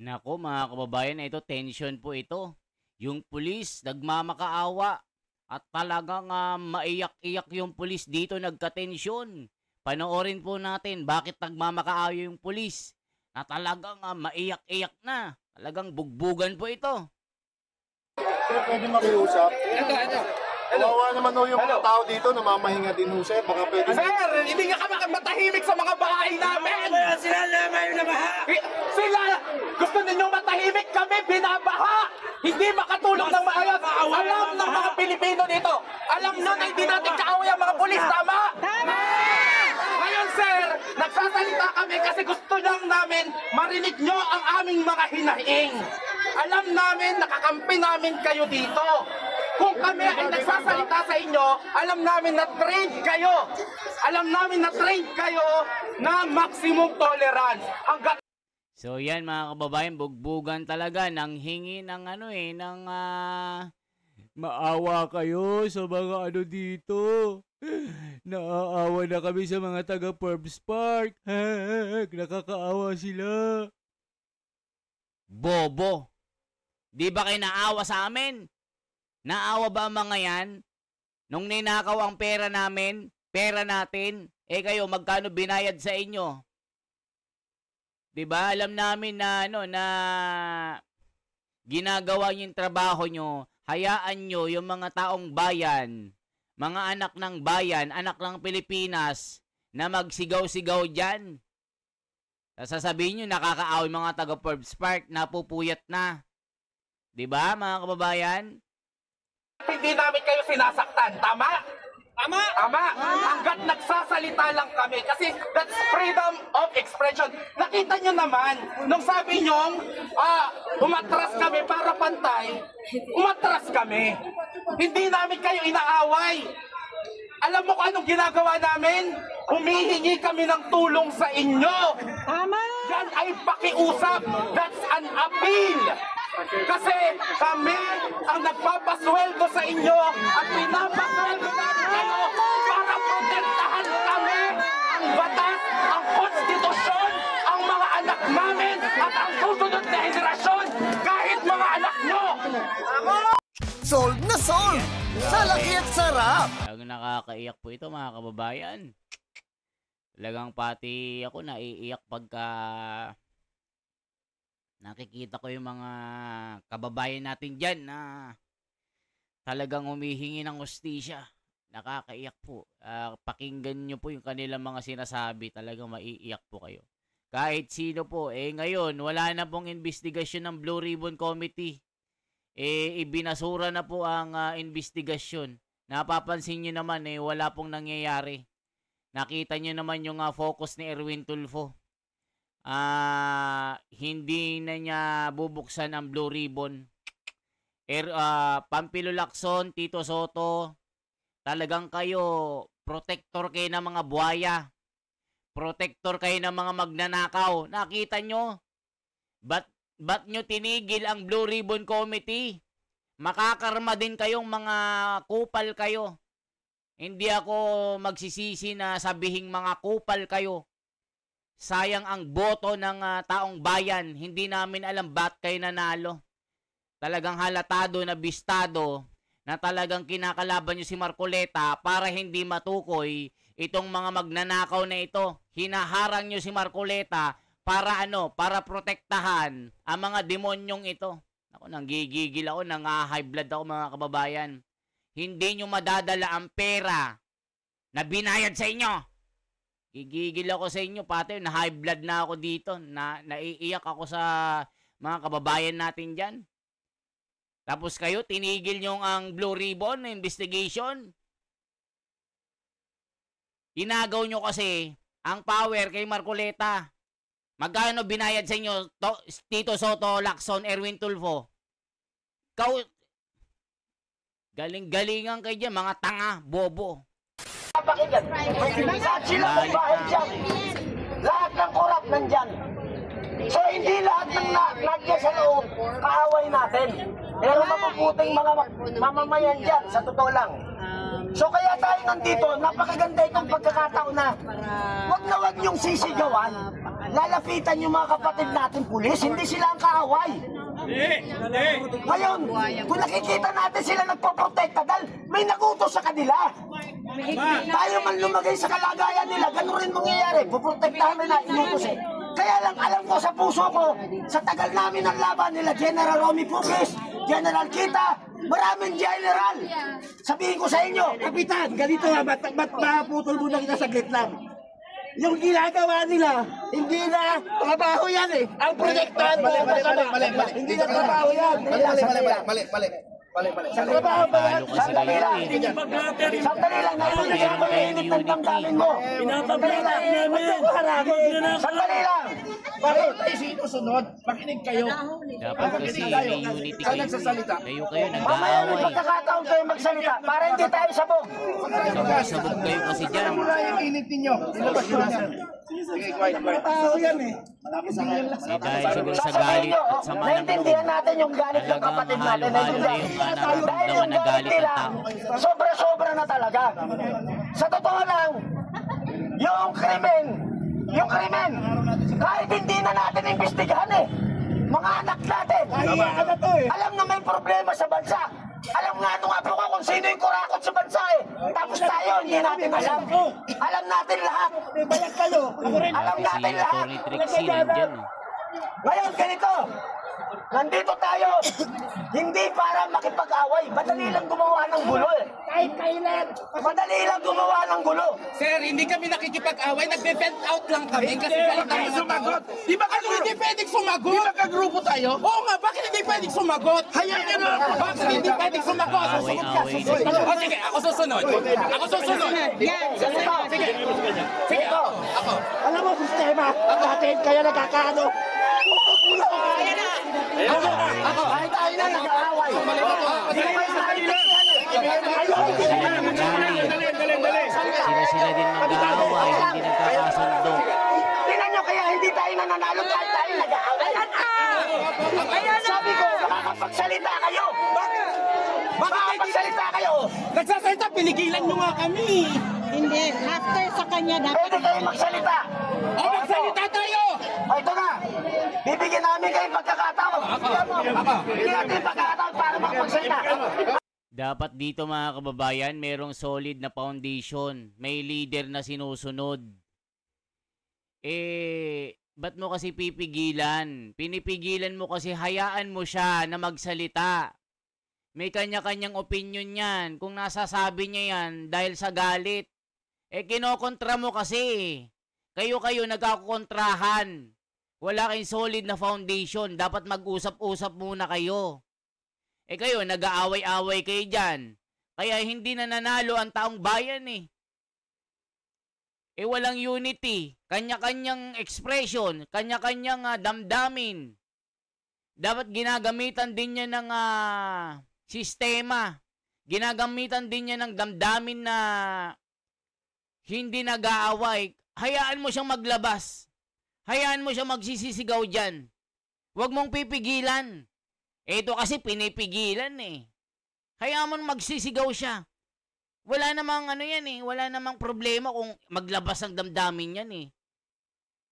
Nako mga kababayan, ito tension po ito. Yung pulis nagmamakaawa at talagang maiyak-iyak yung pulis dito, nagka-tensyon. Panoorin po natin bakit nagmamakaawa yung pulis na talagang maiyak-iyak na. Talagang bugbugan po ito. Sir, pwede makiusap? Kawawa naman yung mga tao dito, namamahinga din ho, sir. Baka pwede... Sir, hindi nga kami matahimik sa mga bahay namin! Sila naman yung nabaha! Sila! Gusto ninyo matahimik kami, binabaha! Hindi makatulong ng maayos! Alam ng mga Pilipino dito! Alam nun na hindi natin kaaway ang mga pulis, tama? Tama! Ngayon, sir, nagsasalita kami kasi gusto lang namin marinig nyo ang aming mga hinaing. Alam namin, nakakampi namin kayo dito. Kung kami ay nagsasalita sa inyo, alam namin na trained kayo. Alam namin na trained kayo na maximum tolerance. So yan mga kababayan, bugbugan talaga nang hingi ng ng maawa kayo sa mga dito. Naaawa na kami sa mga taga Forbes Park. Nakakaawa sila. Bobo. Di ba kayo naawa sa amin? Naawa ba ang mga yan? Nung ninakaw ang pera namin, pera natin, kayo magkano binayad sa inyo? 'Di ba? Alam namin na na ginagawa niyo yung trabaho nyo, hayaan nyo yung mga taong bayan, mga anak ng bayan, anak ng Pilipinas, na magsigaw-sigaw diyan. Sasabihin nyo, nakakaaway mga taga Forbes Park, napupuyat na. 'Di ba, mga kababayan? Hindi namin kayo sinasaktan, tama? Tama! Tama! Hanggat nagsasalita lang kami kasi that's freedom of expression. Nakita nyo naman, nung sabi nyo, umatras kami para pantay, umatras kami. Hindi namin kayo inaaway. Alam mo kung anong ginagawa namin? Humihingi kami ng tulong sa inyo. Tama! Yan ay pakiusap. That's an appeal. Kasi kami ang nagpapasweldo sa inyo at pinapasweldo namin kayo para protektahan kami, ang batas, ang konstitusyon, ang mga anak namin at ang susunod na henerasyon, kahit mga anak nyo. Sold na sold! Sa laki at sarap! Talagang nakakaiyak po ito mga kababayan. Talagang pati ako naiiyak pagka nakikita ko yung mga kababayan natin dyan na talagang humihingi ng hustisya. Nakakaiyak po. Pakinggan nyo po yung kanilang mga sinasabi. Talagang maiiyak po kayo. Kahit sino po. Ngayon, wala na pong investigasyon ng Blue Ribbon Committee. Ibinasura na po ang investigasyon. Napapansin nyo naman, wala pong nangyayari. Nakita nyo naman yung focus ni Erwin Tulfo. Hindi na niya bubuksan ang Blue Ribbon. Pampilo Lacson, Tito Soto, talagang kayo protector kayo ng mga buhaya, protector kayo ng mga magnanakaw. Nakita nyo? Ba't nyo tinigil ang Blue Ribbon Committee? Makakarma din kayong mga kupal kayo. Hindi ako magsisisi na sabihing mga kupal kayo. Sayang ang boto ng taong bayan. Hindi namin alam ba't kayo nanalo. Talagang halatado na bistado na talagang kinakalaban nyo si Marcoleta para hindi matukoy itong mga magnanakaw na ito. Hinaharang nyo si Marcoleta para para protektahan ang mga demonyong ito. Ako, nanggigigil ako, high blood ako mga kababayan. Hindi nyo madadala ang pera na binayad sa inyo. Gigigil ako sa inyo, pati na high blood na ako dito. Naiiyak ako sa mga kababayan natin dyan. Tapos kayo, tinigil nyo ang Blue Ribbon investigation. Inagaw nyo kasi ang power kay Marcoleta. Magkano binayad sa inyo, Tito Soto, Lacson, Erwin Tulfo? Galing-galingan kayo dyan, mga tanga, bobo. Pakinggan, lahat sila may bahay dyan. Lahat ng korap nandyan. So hindi lahat ng nandiyan sa loob, kaaway natin. Pero mabubuting mga mamamayan dyan, sa totoo lang. So kaya tayo nandito, napakaganda itong pagkakataon na wag niyong sisigawan. lalapitan yung mga kapatid natin pulis, hindi sila ang kaaway. Ngayon, kung nakikita natin sila nagpoprotekta dahil may nagutos sa kanila. Tayo man lumagay sa kalagayan nila, ganun rin mangyayari. Poprotektahan nila, inutos eh. Kaya lang alam ko sa puso ko, sa tagal namin ng laban nila, General Romy Pugis, General Kita, maraming general. Sabihin ko sa inyo, Kapitan, ganito ha, ba't maputol muna kita saglit lang? Yung ginagawa nila, hindi na trabaho yan eh. Ang proyektahan mo, hindi na trabaho yan. Sa trabaho ba yan? Talo kasi Sandali kayo lang. eh. Sandali lang, naiintindihan ko yung init ng damdamin mo. Sandali lang. Sandali lang. Bakit tayo sinusunod? Makinig kayo. Dapat kasi may unity kayo. Kayo Mamaya may nag-aaway. pagkakataon kayo magsalita para hindi tayo sabog. Sabog kayo kasi dyan. Mula yung init ninyo. Ilabas mo na. Sige, quiet. Tao yan eh. Malapit sa ngayon lang. Eh, dahil siguro sa Sasabihin galit nyo, at sama ng naintindihan loob. natin yung galit ng Talagang kapatid natin. mahalo-halo na Naintindihan. yung Dahil nararamdaman yung na galit nila, ng tao. sobra-sobra na talaga. Sa totoo lang, yung krimen, kahit hindi na natin imbestigahan eh, mga anak natin, alam na may problema sa bansa. Alam nga nung apo ko kung sino yung kurakot sa bansa eh. Tapos tayo, hindi natin alam. Alam natin lahat. Alam natin lahat. Attorney Trixie nandyan. Ngayon, ganito. Nandito tayo, hindi para makipag-away. Madali lang gumawa ng gulo eh. Kahit kailan. Madali lang gumawa ng gulo. Sir, hindi kami nakikipag-away, nagbe-vent out lang kami kasi galit ang mga sumagot. Di ba kayo hindi pwedeng sumagot? Di ba kagrupo tayo? Oo nga, bakit hindi pwedeng sumagot? Hayaan nyo na! Bakit hindi pwedeng sumagot? Away-away na. O sige, ako susunod. Ako susunod. Ganito. Sige, ako. Alam mo, sistema natin, kaya nagkakaano. Ako, kahit tayo na nag-aaway. Hindi kayo nakaintindihan eh. Sila din mag-aaway, hindi nagkakasundo. Tingnan nyo, kaya hindi tayo nananalo kahit tayo nag-aaway. Sabi ko, makakapagsalita kayo. Makakapagsalita kayo. Nagsasalita, pinigilan nyo nga kami. Hindi, after sa kanya dapat. Pwede kayo magsalita. O, magsalita tayo! O, ito na. Bibigyan namin kayo pagkakataon. Bibigyan natin pagkakataon para makapagsalita. Dapat dito mga kababayan, merong solid na foundation. May leader na sinusunod. Ba't mo kasi pipigilan? Pinipigilan mo kasi hayaan mo siya na magsalita. May kanya-kanyang opinion yan. Kung nasasabi niya yan dahil sa galit, kinokontra mo kasi. Kayo nagkakontrahan. Wala kayong solid na foundation. Dapat mag-usap-usap muna kayo. Kayo, nag-aaway-aaway kayo dyan. Kaya hindi na nanalo ang taong bayan eh. Walang unity. Kanya-kanyang expression. Kanya-kanyang damdamin. Dapat ginagamitan din niya ng sistema. Ginagamitan din niya ng damdamin na hindi nag-aaway. Hayaan mo siyang maglabas. Hayaan mo siyang magsisisigaw dyan. Huwag mong pipigilan. Ito kasi pinipigilan eh. Hayaan mo magsisigaw siya. Wala namang yan eh. Wala namang problema kung maglabas ang damdamin yan eh.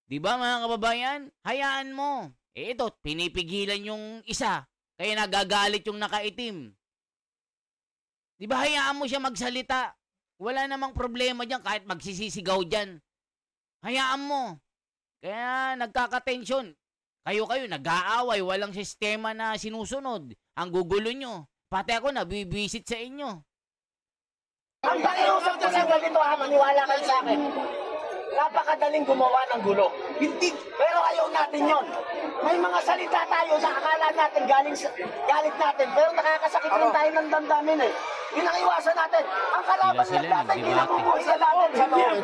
Diba mga kababayan? Hayaan mo. Ito, pinipigilan yung isa. Kaya nagagalit yung nakaitim. Diba hayaan mo siya magsalita. Wala namang problema dyan kahit magsisisigaw dyan. Hayaan mo. Kaya nagkakatensyon. Kayo nag-aaway. Walang sistema na sinusunod. Ang gugulo nyo. Pati ako nabibisit sa inyo. Ang pakiusap ko sa ganito maniwala kayo sa akin. Napakadaling gumawa ng gulo. Hindi. Pero ayaw natin yon. May mga salita tayo na akala natin galit natin. Pero nakakasakit rin tayo ng damdamin eh. Yun ang iwasan natin. Ang kalaban Sila lang natin, nagdebate. pinapupulis na natin sa loob.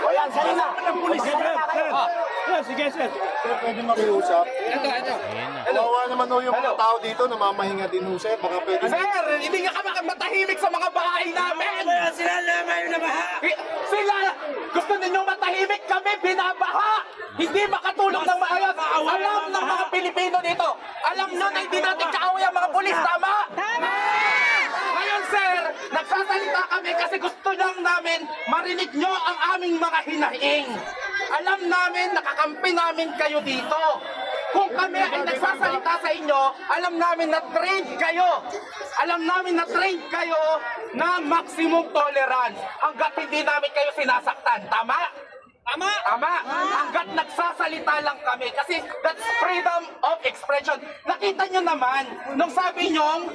O yan, sa'yo na. Magsalita kayo. Sige, sir. Sir, pwede makiusap. Ayan na. Kawawa naman ho yung mga tao dito, namamahinga din ho sir. Baka pwede Sir, hindi nga kami matahimik sa mga bahay namin. Sila naman yung nabaha. Sila, gusto ninyo matahimik, kami binabaha. Hindi makatulong ng maayos. Alam ng mga Pilipino dito. Alam nyo na hindi natin kaaway ang mga pulis, tama? Tama! Ngayon, sir, nagsasalita kami kasi gusto lang namin marinig nyo ang aming mga hinaing. Alam namin, nakakampi namin kayo dito. Kung kami ay nagsasalita sa inyo, alam namin na trained kayo. Alam namin na trained kayo na maximum tolerance hanggat hindi namin kayo sinasaktan. Tama? Tama? Tama. Hanggat nagsasalita lang kami. Kasi that's freedom of expression. Nakita nyo naman, nung sabi nyo,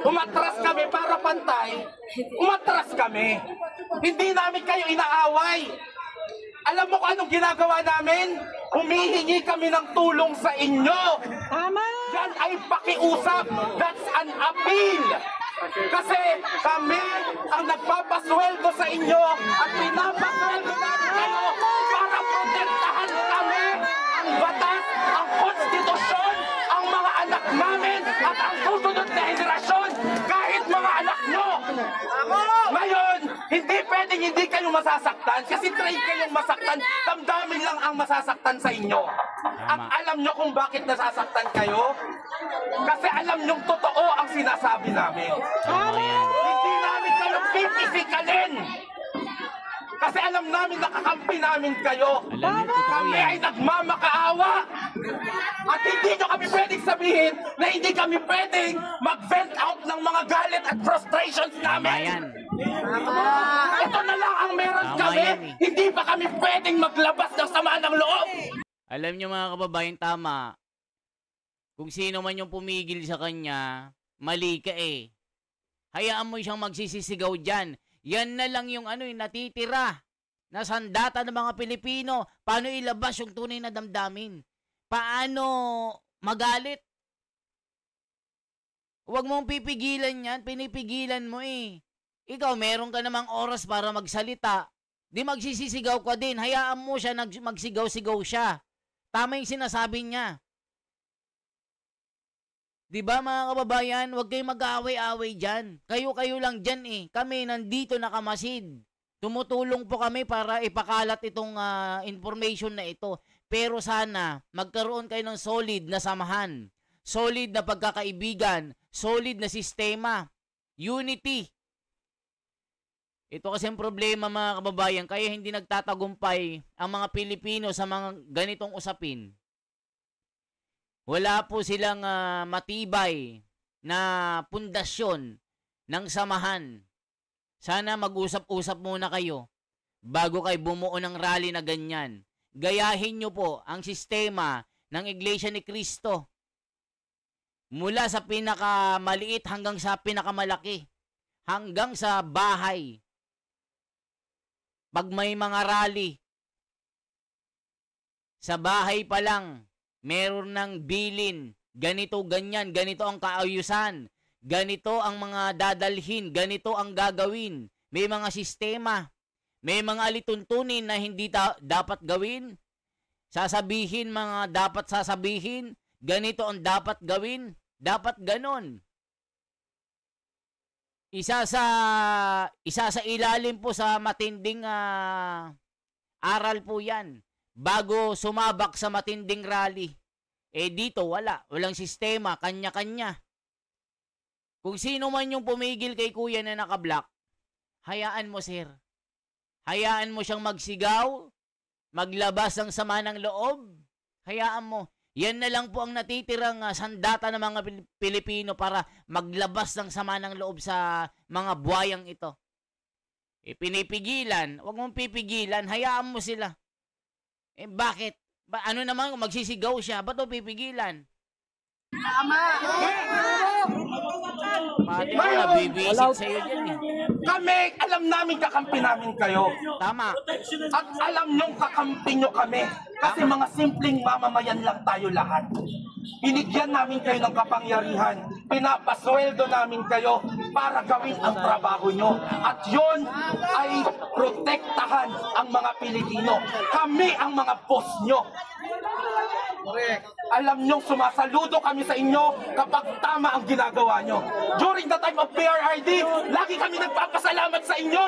umatras kami para pantay, umatras kami. Hindi namin kayo inaaway. Alam mo kung anong ginagawa namin? Humihingi kami ng tulong sa inyo. Tama! Yan ay pakiusap. That's an appeal. Kasi kami ang nagpapasweldo sa inyo at pinapasweldo namin kayo para protektahan kami, ang batas, ang konstitusyon, ang mga anak namin at ang susunod na henerasyon, kahit mga anak nyo. Ngayon, hindi pwedeng hindi kayo masasaktan kasi train kayong masaktan, damdamin lang ang masasaktan sa inyo. At alam nyo kung bakit nasasaktan kayo? Kasi alam nyo totoo ang sinasabi namin. Hindi namin kayo pipisikalin. Kasi alam namin nakakampi namin kayo. Kami ay nagmamakaawa. At hindi nyo kami pwedeng sabihin na hindi kami pwedeng mag-vent out ng mga galit at frustrations namin. Ito na lang ang meron kami. Hindi pa kami pwedeng maglabas ng sama ng loob. Alam nyo mga kababayan, tama. Kung sino man yung pumigil sa kanya, mali ka eh. Hayaan mo siyang magsisisigaw dyan. Yan na lang yung natitira na sandata ng mga Pilipino. Paano ilabas yung tunay na damdamin? Paano magalit? Huwag mong pipigilan yan. Pinipigilan mo eh. Ikaw, meron ka namang oras para magsalita. Di magsisisigaw ka din. Hayaan mo siya magsigaw-sigaw siya. Tama yung sinasabi niya. Diba mga kababayan, huwag kayong mag-aaway-aaway dyan. Kayo-kayo lang dyan eh. Kami nandito nakamasid. Tumutulong po kami para ipakalat itong information na ito. Pero sana magkaroon kayo ng solid na samahan. Solid na pagkakaibigan. Solid na sistema. Unity. Ito kasi ang problema mga kababayan. Kaya hindi nagtatagumpay ang mga Pilipino sa mga ganitong usapin. Wala po silang matibay na pundasyon ng samahan. Sana mag-usap-usap muna kayo bago kayo bumuo ng rally na ganyan. Gayahin nyo po ang sistema ng Iglesia ni Cristo. Mula sa pinakamaliit hanggang sa pinakamalaki. Hanggang sa bahay. Pag may mga rally, sa bahay pa lang, meron ng bilin, ganito, ganyan, ganito ang kaayusan, ganito ang mga dadalhin, ganito ang gagawin. May mga sistema, may mga alituntunin na hindi dapat gawin. Sasabihin mga dapat sasabihin, ganito ang dapat gawin, dapat ganon. Isa sa ilalim po sa matinding aral po yan. Bago sumabak sa matinding rally. Eh dito walang sistema, kanya-kanya. Kung sino man yung pumigil kay kuya na naka-block, hayaan mo sir. Hayaan mo siyang magsigaw, maglabas ng sama ng loob. Hayaan mo. Yan na lang po ang natitirang sandata ng mga Pilipino para maglabas ng sama ng loob sa mga buwayang ito. Eh pinipigilan, huwag mong pipigilan, hayaan mo sila. Eh bakit? Ano naman kung magsisigaw siya? Ba't o pipigilan? Tama! Pati ko nabibisit sa'yo dyan eh. Kami, alam namin kakampi namin kayo. Tama. At alam nyong kakampi nyo kami. Kasi mga simpleng mamamayan lang tayo lahat. Binigyan namin kayo ng kapangyarihan. Pinapasweldo namin kayo para gawin ang trabaho nyo. At yon ay protektahan ang mga Pilipino. Kami ang mga boss nyo. Alam nyo, sumasaludo kami sa inyo kapag tama ang ginagawa nyo. During the time of PRRD, lagi kami nagpapasalamat sa inyo.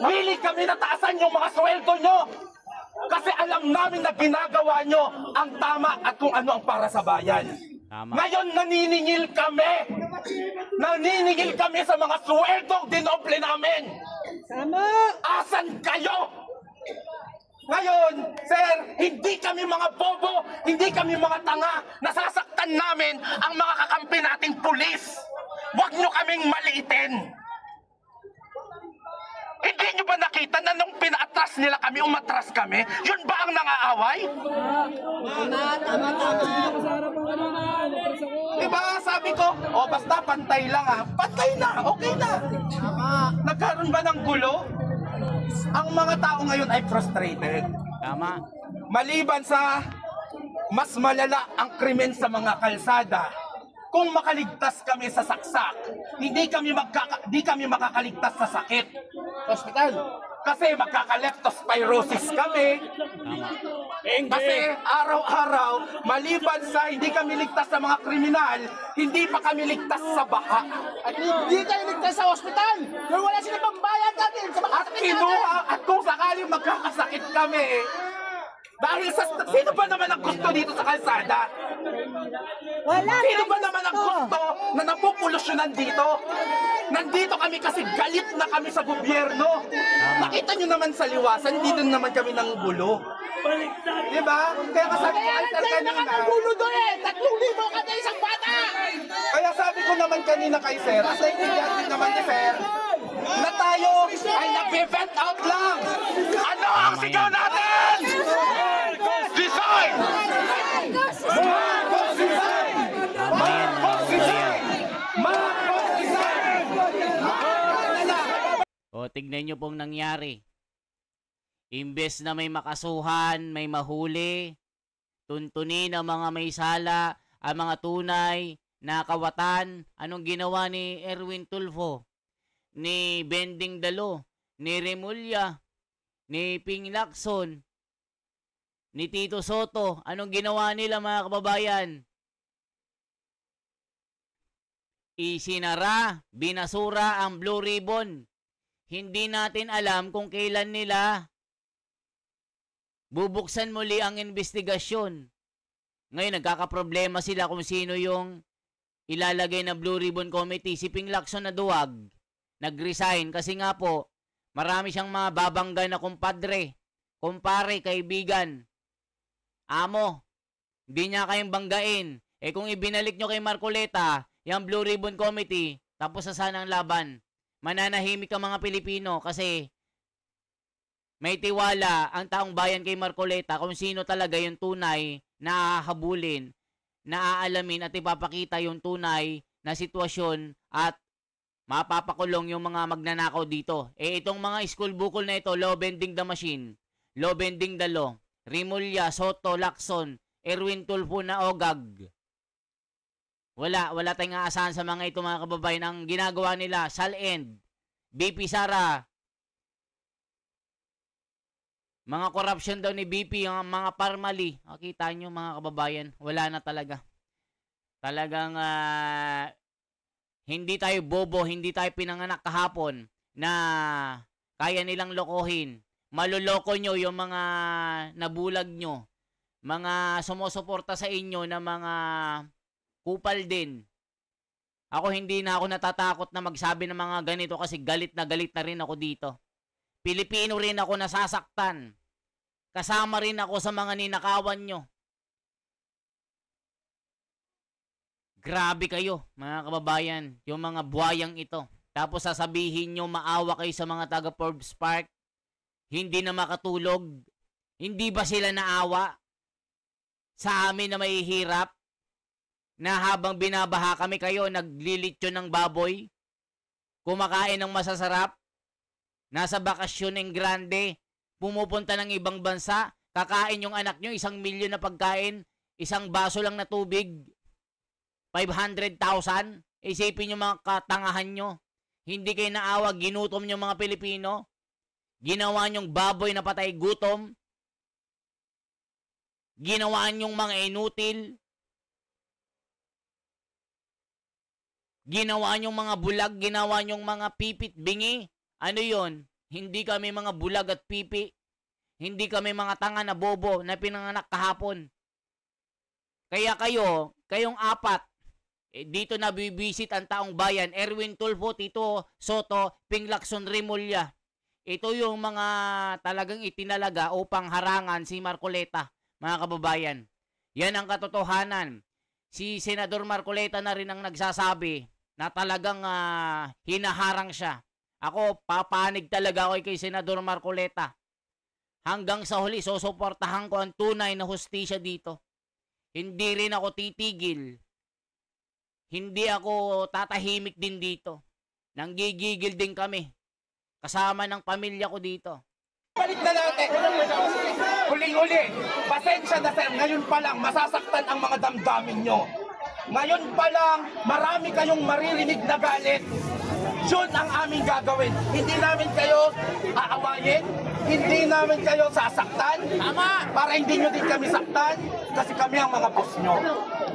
Willing kami na taasan yung mga sweldo nyo. Kasi alam namin na ginagawa nyo ang tama at kung ano ang para sa bayan. Tama. Ngayon naniningil kami. Naniningil kami sa mga sweldong dinoble namin. Tama! Asan kayo? Ngayon, sir, hindi kami mga bobo, hindi kami mga tanga. Nasasaktan namin ang mga kakampi nating pulis. Huwag nyo kaming maliitin. Hindi nyo ba nakita na nung pinaatras nila kami, umatras kami? Yun ba ang nangaaway? Diba sabi ko, basta pantay lang Pantay na, okay na. Nagkaroon ba ng gulo? Ang mga tao ngayon ay frustrated. Tama. Maliban sa mas malala ang krimen sa mga kalsada, kung makaligtas kami sa saksak, di kami makakaligtas sa sakit. Hospital. Kasi magkaka-leptospirosis kami. Kasi araw-araw, maliban sa hindi kami ligtas sa mga kriminal, hindi pa kami ligtas sa baha. At hindi kayo ligtas sa ospital. Kung wala sila pambayad natin sa mga At kinuha, at kung sakaling magkakasakit kami, dahil sa, sino ba naman ang gusto dito sa kalsada? Wala. Sino ba naman ang gusto na napupulusyonan dito? Nandito kami kasi galit na kami sa gobyerno. Nakita nyo naman sa liwasan, hindi din naman kami nang gulo. Diba? Kaya sabi ko, ay sir, kanina. doon 3,000 kada isang bata. Kaya sabi ko naman kanina kay sir, at naiintindihan din naman ni sir, na tayo ay nag-vent out lang. Ano ang sigaw natin? Design! Marcos Design! Marcos Design! Marcos Design! O, tignan nyo pong nangyari. Imbes na may makasuhan, may mahuli, tuntunin ang mga may sala, ang mga tunay, na kawatan, anong ginawa ni Erwin Tulfo, ni Bending Dalo, ni Remulla, ni Ping Lacson, ni Tito Soto, anong ginawa nila mga kababayan? Isinara, binasura ang Blue Ribbon. Hindi natin alam kung kailan nila bubuksan muli ang investigasyon. Ngayon, nagkakaproblema sila kung sino yung ilalagay na Blue Ribbon Committee. Si Ping Lacson na duwag, nag-resign kasi nga po, marami siyang mga babangga na kumpadre, kumpare, kaibigan, amo. Hindi niya kayong banggain. Kung ibinalik nyo kay Marcoleta, yung Blue Ribbon Committee, tapos sa sanang laban, mananahimik ang mga Pilipino kasi may tiwala ang taong bayan kay Marcoleta kung sino talaga yung tunay na hahabulin, na aalamin at ipapakita yung tunay na sitwasyon at mapapakulong yung mga magnanakaw dito. Itong mga school bukol na ito, Law Bending the Machine, Law Bending the Law, Remulla, Soto, Lacson, Erwin Tulfo na Ogag. Wala tayong aasahan sa mga ito mga kababayan. Ang ginagawa nila, Sal-End, BP Sara, mga corruption daw ni BP, ang mga parmali. Kita nyo mga kababayan, wala na talaga. Talagang hindi tayo bobo, hindi tayo pinanganak kahapon na kaya nilang lokohin. Maluloko nyo yung mga nabulag nyo, mga sumusuporta sa inyo na mga kupal din. Ako hindi na ako natatakot na magsabi ng mga ganito kasi galit na rin ako dito. Pilipino rin ako nasasaktan. Kasama rin ako sa mga ninakawan nyo. Grabe kayo, mga kababayan, yung mga buwayang ito. Tapos sasabihin nyo maawa kayo sa mga taga Forbes Park. Hindi na makatulog. Hindi ba sila naawa sa amin na mahihirap? Na habang binabaha kami kayo, naglilitsyo ng baboy, kumakain ng masasarap, nasa bakasyon ng grande, pumupunta ng ibang bansa, kakain yung anak nyo, 1 milyon na pagkain, 1 baso lang na tubig, 500,000, isipin nyo mga katangahan nyo, hindi kayo naawa, ginutom nyo mga Pilipino, ginawa nyong baboy na patay gutom, ginawa nyong mga inutil, ginawa nyong mga bulag, ginawa nyong mga pipit, bingi. Ano yon? Hindi kami mga bulag at pipi. Hindi kami mga tanga na bobo na pinanganak kahapon. Kaya kayong apat, dito na bibisit ang taong bayan. Erwin Tulfo, Tito Soto, Ping Lacson, Remulla. Ito yung mga talagang itinalaga upang harangan si Marcoleta, mga kababayan. Yan ang katotohanan. Si Senador Marcoleta na rin ang nagsasabi na talagang hinaharang siya. Ako, papanig talaga ako kay Senador Marcoleta. Hanggang sa huli, susuportahan ko ang tunay na hustisya dito. Hindi rin ako titigil. Hindi ako tatahimik din dito. Nanggigigil din kami. Kasama ng pamilya ko dito. Balik na natin. Huling-huli, pasensya na sir, ngayon pa lang masasaktan ang mga damdamin nyo. Ngayon pa lang, marami kayong maririnig na galit. Yun ang aming gagawin. Hindi namin kayo aawayin, hindi namin kayo sasaktan. Tama! Para hindi nyo din kami saktan, kasi kami ang mga boss nyo.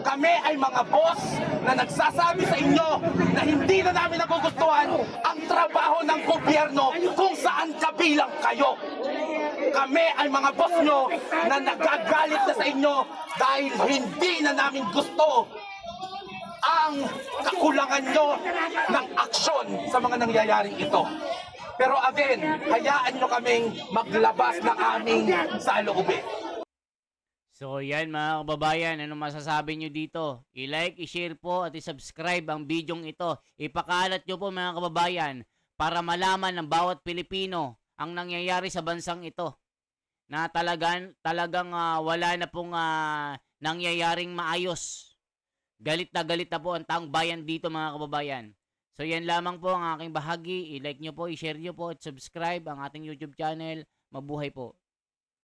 Kami ay mga boss na nagsasabi sa inyo na hindi na namin nagugustuhan ang trabaho ng gobyerno kung saan kabilang kayo. Kami ay mga boss nyo na nagagalit na sa inyo dahil hindi na namin gusto ang kakulangan nyo ng aksyon sa mga nangyayaring ito. Pero again, hayaan nyo kaming maglabas ng aming saloobin. So yan mga kababayan, ano masasabi nyo dito? I-like, i-share po at i-subscribe ang bidyong ito. Ipakalat nyo po mga kababayan para malaman ng bawat Pilipino ang nangyayari sa bansang ito. Na talagang wala na pong nangyayaring maayos. Galit na po ang taong bayan dito mga kababayan. So yan lamang po ang aking bahagi. I-like nyo po, i-share nyo po at subscribe ang ating YouTube channel. Mabuhay po.